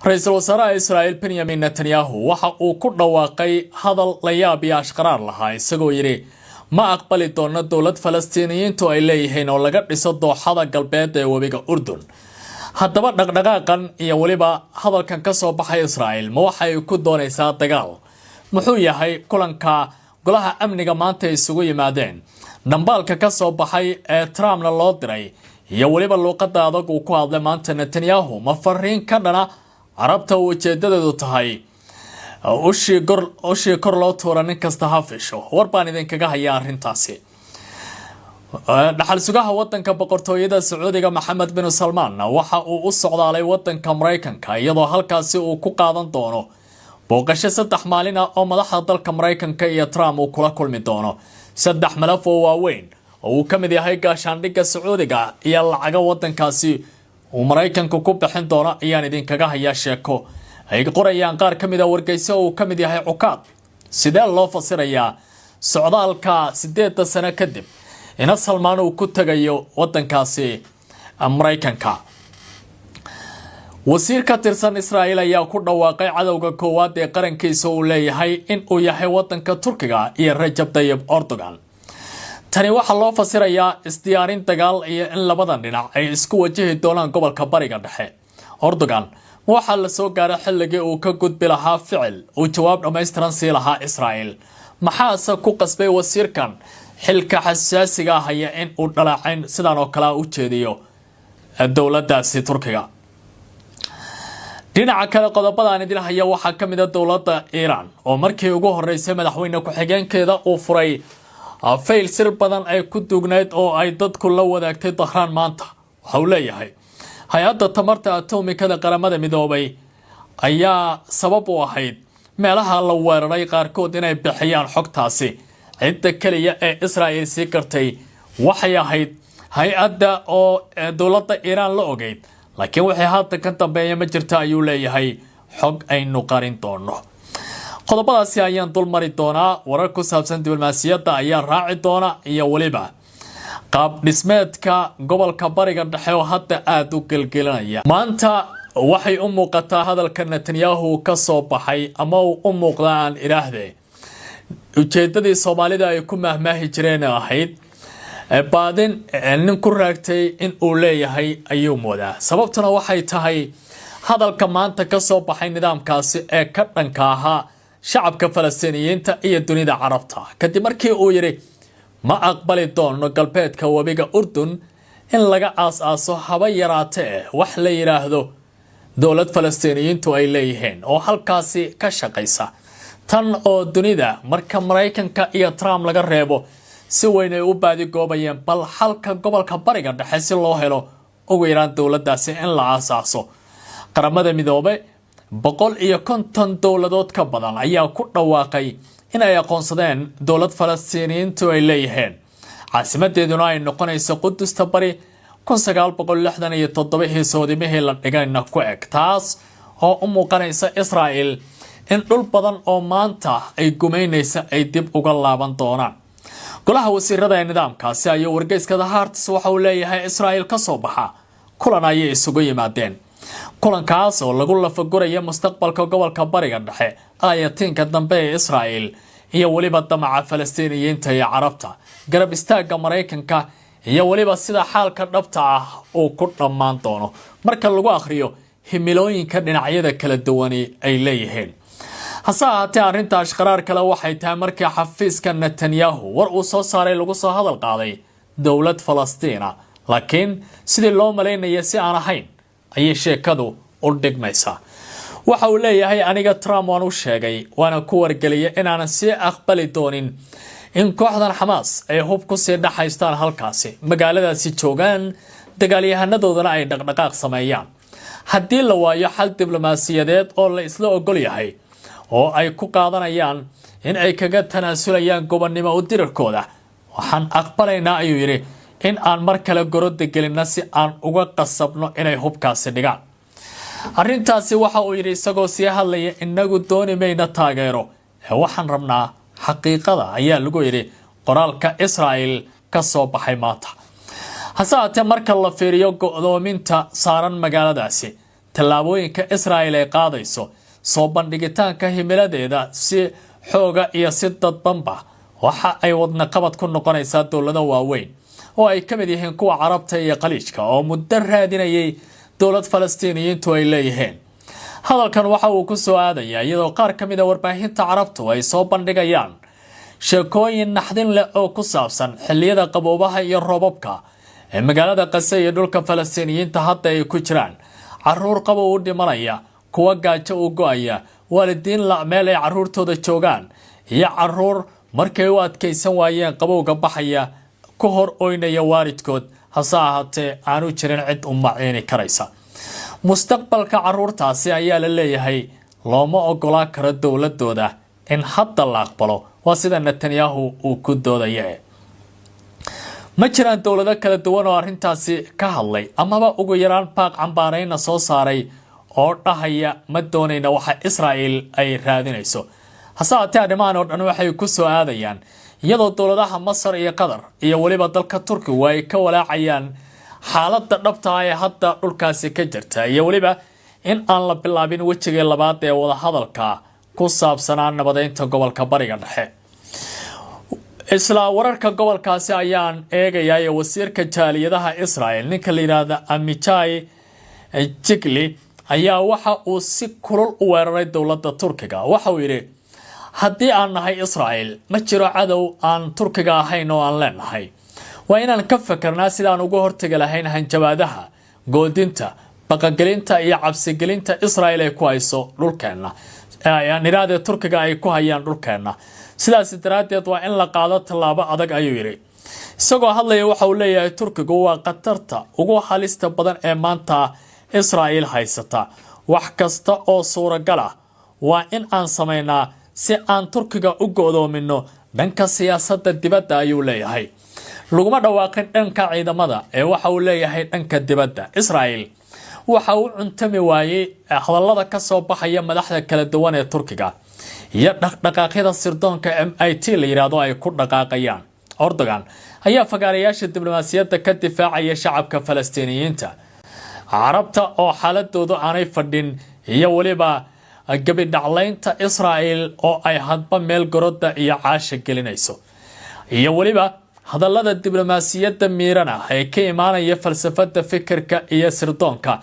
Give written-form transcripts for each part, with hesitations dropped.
Ra'iisul Wasaaraha Israel Benjamin Netanyahu waxa uu ku dhawaaqay hadal la yaab iyo ashqaraar lahaa isagoo yiri ma aqbali doono dowlad Falastiiniyiintu ay leeyihiin oo laga dhiso dooxada galbeed ee webiga Urdun. Haddaba dhaqdhaqaaqan iyo waliba hadalkan ka soo baxay Israel ma waxay ku doonaysaa dagaal. Muxuu yahay kulanka golaha amniga maanta isugu yimaadeen dambaalka ka soo baxay ee Trumpna loo diray iyo waliba luuqada adag uu ku hadlay maanta Netanyahu ma fariin ka dhana Arabta ujeedadeedu tahay ushii kor loo tuura nin kasta ha fisho. War baan idinkaga hayaa arrintaasi. Dhaxal sugaha wadanka boqortooyada Sacuudiga Maxamed bin Salman waxa uu u socdaalay wadanka Mareykanka iyadoo halkaasi uu ku qaadan doono booqasho 3 maalin oo madaxda dalka Mareykanka iyo Trump uu kula kulmi doono 3 malaf oo waaweyn oo uu kamid yahay gaashaandhigga Sacuudiga iyo lacaga wadankaasi uu Mareykanku ku bixin doono ayaan idinkaga hayaa sheeko ay qorayaan qaar kamid ah wargeyso uu kamid yahay Cukaad sidee loo fasirayaa socdaalka 8 sano kadib in Salman uu ku tagayo wadankaasi Mareykanka. wasiir ka tirsan Israel ayaa ku dhawaaqay cadawga koowaad ee qarankiisa uu leeyahay in uu yahay wadanka Turkiga iyo Rajab Tayyip Erdogan. Tani waxa loo fasirayaa isdiyaarin dagaal iyo in labadan dhinac ay isku wajahi doonaan gobolka Bariga Dhexe. Erdogan waxa la soo gaaray xilligii uu ka gudbi lahaa ficil uu jawaab dhameystiran si lahaa Israel. Maxaa ku qasbay wasiirkan xilka xasaasiga ah in uu dhalacayn sidaan oo kala u jeediyo dawladdaasi Turkiga. dhinaca kale qodobadaan idin haya waxa kamid ah dawladda Iran oo markii ugu horeysay madaxweyne ku xigeenkeeda uu furay fail sir badan ay ku dugnayd oo ay dadku la wadaagtay Tehran maanta. Waxa uu leeyahay hay'adda tamarta atomikada qaramada midoobay ayaa sabab u ahayd meelaha la weeraray qaarkood inay bixiyaan xogtaasi. cidda kaliya ee Israel si kartay waxay ahayd hay'adda oo dawladda Iran la ogeyd laakiin waxay hadda ka dambeeyay ma jirta ayuu leeyahay xog aynu qarin doono. qodobadaasi ayaan dul mari doonaa warar ku saabsan diblomaasiyadda ayaa raaci doona iyo waliba qaab dhismeedka gobolka Bariga Dhexe oo hadda aad u gelgelinaya. maanta waxay u muuqataa hadalka Netanyahu ka soo baxay ama u muuqdaan iraahdee ujeedadii Soomaalida ay ku mahmaahi jireen ahayd baadin nin ku raagtay in uu leeyahay ayuu moodaa. sababtuna waxay tahay hadalka maanta ka soo baxay nidaamkaasi ee ka dhanka ahaa shacabka Falastiiniyiinta iyo dunida Carabta kadib markii uu yiri ma aqbali doono galbeedka webiga Urdun in laga aasaaso haba yaraatee wax la yiraahdo dawlad Falastiiniyiintu ay leeyihiin oo halkaasi ka shaqeysa. tan oo dunida marka Mareykanka iyo Trump laga reebo si weyn ay u baadi goobayeen bal halka gobolka Bariga Dhexe si loo helo ugu yaraan dawladdaasi in la aasaaso. qaramada midoobay 150 dawladood ka badan ayaa ku dhawaaqay in ay aqoonsadeen dawlad Falastiiniyiintu ay leeyihiin caasimadeeduna ay noqonayso Qudusta Bari 1967 hiisoodimihii la dhigayna ku eg taas oo u muuqanaysa Israel in dhul badan oo maanta ay gumeynaysa ay dib uga laaban doonaan. golaha wasiirada ee nidaamkaasi ayaa wargeyska The Haaretz waxa uu leeyahay Israel ka soo baxa kulan ay isugu yimaadeen. kulankaas oo lagu lafagurayo mustaqbalka gobolka Bariga Dhexe ayatiinka dambe ee Israel iyo waliba damaca Falastiiniyiinta iyo Carabta garab istaaga Mareykanka iyo waliba sida xaalka dhabta ah oo ku dhamaan doono marka lagu akhriyo himilooyinka dhinacyada kala duwan ay leeyihiin. hase ahaatee arrinta ashqaraar kale waxay tahay markii xafiiska Netanyahu war uu soo saaray lagu soo hadal qaaday dawlad Falastiina laakiin sidii loo maleynayay si aan ahayn ayay sheekadu u dhigmaysaa. waxa uu leeyahay aniga Trump waan u sheegay waana ku wargeliyay inaanan sii aqbali doonin in kooxdan Xamaas ay hub ku sii dhaxaystaan halkaasi magaaladaasi joogaan dagaalyahanadooda ay dhaqdhaqaaq sameeyaan. haddii la waayo xal diblomaasiyadeed oo la isla ogol yahay oo ay ku qaadanayaan in ay kaga tanaasulayaan gobonnimo u dirarkooda waxaan aqbalaynaa ayuu yiri in aan mar kale gorod gelina si aan uga qasabno inay hubkaasi dhigaan. arrintaasi waxa uu yiri isagoo si hadlaya inagu dooni mayna taageero waxaan rabnaa xaqiiqada ayaa lagu yiri qoraalka Israel ka soo baxay maanta. hase ahaatee marka la fiiriyo go'doominta saaran magaaladaasi tallaabooyinka Israa'iil ay qaadayso soo bandhigitaanka himiladeeda si xooga iyo si dadbanba waxa ay wadna qabad ku noqonaysaa dowlado waaweyn oo ay ka mid yihiin kuwa Carabta iyo Khaliijka oo muddo raadinayay dowlad Falastiiniyiintu ay leeyihiin. hadalkan waxa uu ku soo aadayaa iyadoo qaar ka mid ah warbaahinta Carabtu ay soo bandhigayaan sheekooyin naxdin leh oo ku saabsan xilliyada qaboobaha iyo roobabka ee magaalada Gaza iyo dhulka Falastiiniyiinta hadda ay ku jiraan caruur qabow u dhimanaya, kuwa gaajo u go'aya, waalidiin la meel ay caruurtooda joogaan iyo caruur markay u adkaysan waayeen qabowga baxaya ku hor oynaya waalidkood hase ahaatee aanu jirin cid u maciini karaysa. mustaqbalka caruurtaasi ayaa la leeyahay looma ogola karo dowladooda in hadda la aqbalo, waa sida Netanyahu uu ku doodaya. ma jiraan dowlado kala duwan oo arrintaasi ka hadlay amaba ugu yaraan baaq cambaarayna soo saaray oo dhahaya ma doonayna waxa Israa'iil ay raadinayso. hase ahaatee arrimahan oo dhan waxay ku soo aadayaan iyadoo dowladaha Masar iyo Qatar iyo waliba dalka Turkiga ay ka walaacayaan xaaladda dhabta ah ee hadda dhulkaasi ka jirta iyo waliba in aan la bilaabin wejiga labaad ee wada hadalka ku saabsanaa nabadeynta gobolka Bariga Dhexe. isla wararka gobolkaasi ayaan eegayaa wasiirka jaaliyadaha Israa'iil ninka la yiraahdo Amichai Jigli ayaa waxa uu si kulul u weeraray dowladda Turkiga. waxa uu yiri haddii aan nahay Israa'iil ma jiro cadow aan Turkiga ahayn oo aan leenahay. waa inaan ka fakarnaa sidaan uga hortagi lahayn hanjabaadaha, goodinta, baqagelinta iyo cabsigelinta Israa'iil ay ku hayso dhulkeena. niraade Turkiga ay ku hayaan dhulkeena. sidaas daraadeed waa in la qaado tallaabo adag ayuu yiri. isagoo hadlaya waxa uu leeyahay Turkigu waa qatarta ugu halista badan ee maanta Israa'iil haysata. wax kasta oo suuragal ah waa in aan sameynaa si aan Turkiga u go'doomino dhanka siyaasadda dibadda ayuu leeyahay. laguma dhawaaqin dhanka ciidamada ee waxa uu leeyahay dhanka dibadda. Israa'iil waxa uu cuntami waayay hadallada ka soo baxaya madaxda kala duwan ee Turkiga iyo dhaqdhaqaaqyada sirdoonka MIT la yiraahdo ay ku dhaqaaqayaan. Erdogan ayaa fagaarayaasha diblomaasiyadda ka difaacaya shacabka Falastiiniyiinta, Carabta oo xaaladoodu aanay fadhin iyo waliba gabi dhaclaynta Israa'iil oo ay hadba meel garoda iyo caasha gelinayso iyo waliba hadallada diblomaasiyadda miirana ee ka imaanaya falsafada fikirka iyo sirdoonka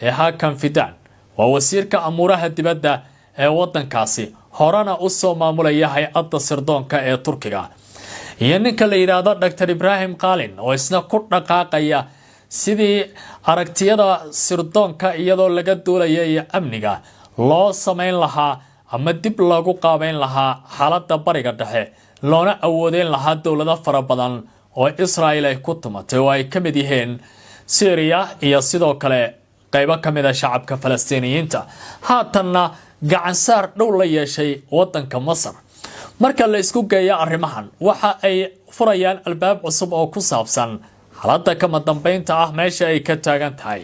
ee Hakan Fidan waa wasiirka amuuraha dibadda ee wadankaasi horana u soo maamulaya hay'adda sirdoonka ee Turkiga iyo ninka la yiraahdo Dr. Ibrahim Qalin oo isna ku dhaqaaqaya sidii aragtiyada sirdoonka iyadoo laga duulaya iyo amniga loo sameyn lahaa ama dib loogu qaabeyn lahaa xaaladda Bariga Dhexe loona awoodeen lahaa dowlado fara badan oo Israa'iil ay ku tumatay oo ay ka mid yihiin Syria iyo sidoo kale qaybo ka mid ah shacabka Falastiiniyiinta haatanna gacan saar dhow la yeeshay wadanka Masar. marka la isku geeyo arrimahan waxa ay furayaan albaab cusub oo ku saabsan xaaladda kama dambeynta ah meesha ay ka taagan tahay.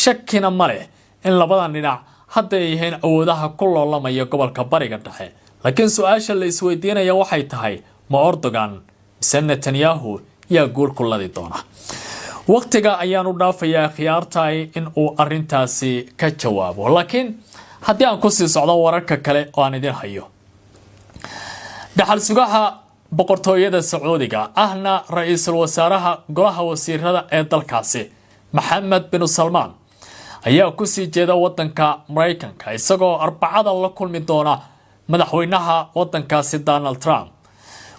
shakina ma leh in labadan dhinac hadda ay yihiin awoodaha ku loolamaya gobolka Bariga Dhexe. laakiin su'aasha la isweydiinaya waxay tahay ma Erdogan mise Netanyahu yaa guul ku ladi doona. waqtiga ayaan u dhaafayaa khiyaartay in uu arrintaasi ka jawaabo. laakiin haddii aan ku sii socdo wararka kale oo aan idin hayo, dhaxal sugaha boqortooyada Sacuudiga ahna ra'iisul wasaaraha golaha wasiirada ee dalkaasi Mohammed bin Salman ayaa ku sii jeeda wadanka Mareykanka isagoo Arbacada la kulmi doona madaxweynaha wadankaasi Donald Trump.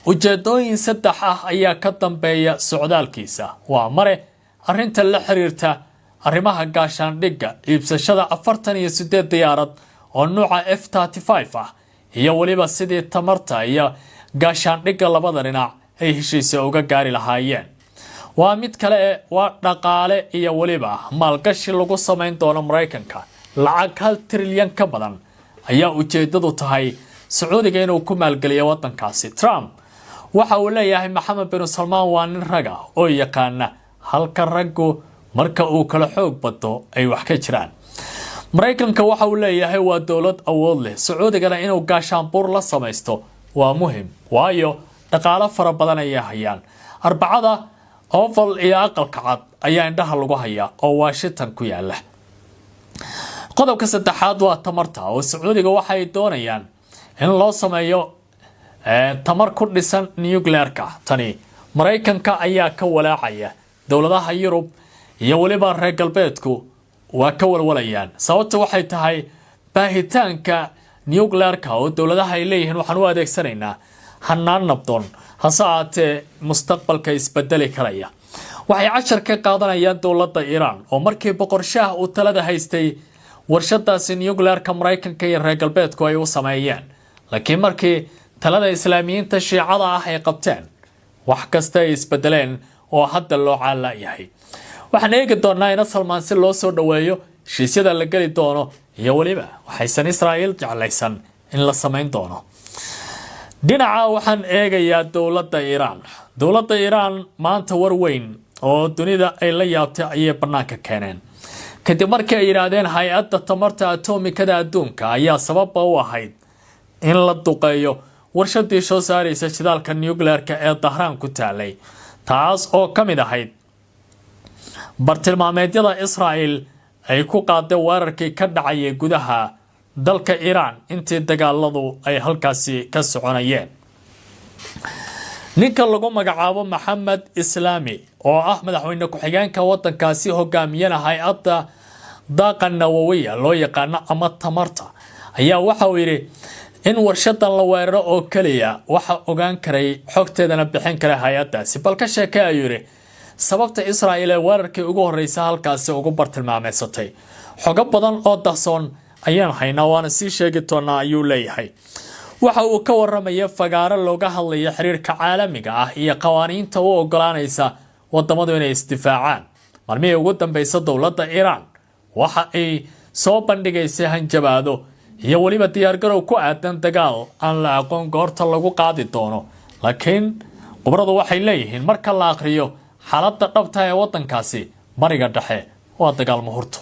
ujeedooyin saddex ah ayaa ka dambeeya socdaalkiisa. waa mare arrinta la xiriirta arrimaha gaashaandhigga, iibsashada 48 diyaarad oo nuuca F-35 ah iyo waliba sidii tamarta iyo gaashaandhigga labada dhinac ay heshiisyo uga gaari lahaayeen. waa mid kale waa dhaqaale iyo waliba maalgashi lagu sameyn doono Mareykanka. lacag 1 trilyan ka badan ayaa ujeedadu tahay Sacuudiga inuu ku maalgeliyo wadankaasi. Trump waxa uu leeyahay Mohammed bin Salman waa nin raga oo yaqaana halka raggu marka uu kala xoog bato ay wax ka jiraan. Mareykanka waxa uu leeyahay waa dawlad awood leh. Sacuudigana inuu gaashaanbuur la samaysto waa muhiim waayo dhaqaale fara badan ay hayaan. Arbacada Oval iyo aqalka cad ayaa indhaha lagu hayaa oo Washington ku yaala. qodobka saddexaad waa tamarta oo Sacuudiga waxay doonayaan in loo sameeyo tamar ku dhisan nuclear-ka. Tani Mareykanka ayaa ka walaacaya, dowladaha Yurub iyo waliba reer galbeedku waa ka walwalayaan. Sababtu waxay tahay baahitaanka nuclear-ka oo dowladaha ay leeyihiin waxaan u adeegsanaynaa hanaan nabdoon, hase ahaatee mustaqbalka isbedeli karaya. Waxay cashar ka qaadanayaan dowladda Iran oo markii boqor Shah uu talada haystay warshadaasi nuclear-ka Mareykanka iyo reer galbeedku ay u sameeyeen, laakiin markii talada islaamiyiinta shiicada ah ay qabteen wax kasta ay isbedeleen oo hadda loo caalayahay. waxaan eegi doonaa in Salmaan si loo soo dhaweeyo heshiisyada la gali doono iyo waliba waxaysan Israa'iil jeclaysan in la sameyn doono. dhinaca waxaan eegayaa dowladda Iran maanta war weyn oo dunida ay la yaabtay ayay banaanka keeneen kadib markii ay yiraahdeen hay'adda tamarta atomikada adduunka ayaa sabab u ahayd in la duqeeyo warshadii soo saaraysa shidaalka nuclear-ka ee Tehran ku taalay, taas oo kamid ahayd bartilmaameedyada Israa'iil ay ku qaaday weerarkii ka dhacay gudaha dalka Iran intii dagaaladu ay halkaasi ka soconayeen. ninka lagu magacaabo Maxamed Islaami oo ah madaxweyne ku-xigeenka wadankaasi hogaamiyana hay'adda daaqa nawawiya loo yaqaan ama tamarta ayaa waxa uu yiri in warshadan la weeraro oo kaliya waxa ogaan karay xogteedana bixin kara hay'adaasi, bal ka sheekay ayuu yiri sababta Israa'iil ee weerarkii ugu horeysay halkaasi ugu bartilmaameysatay. xogo badan oo dahsoon ayaan haynaa waana sii sheegi doonaa ayuu leeyahay. waxa uu ka waramaya fagaaro looga hadlayo xiriirka caalamiga ah iyo qawaaniinta u ogolaanaysa wadamadu inay isdifaacaan. marmii ugu dambeysay dowladda Iran waxa ay soo bandhigaysay hanjabaado iyo waliba diyaargarow ku aadan dagaal aan la aqoon goorta lagu qaadi doono, laakiin khibradu waxay leeyihiin marka la akhriyo xaaladda dhabta ee wadankaasi bariga dhexe waa dagaal muhurto.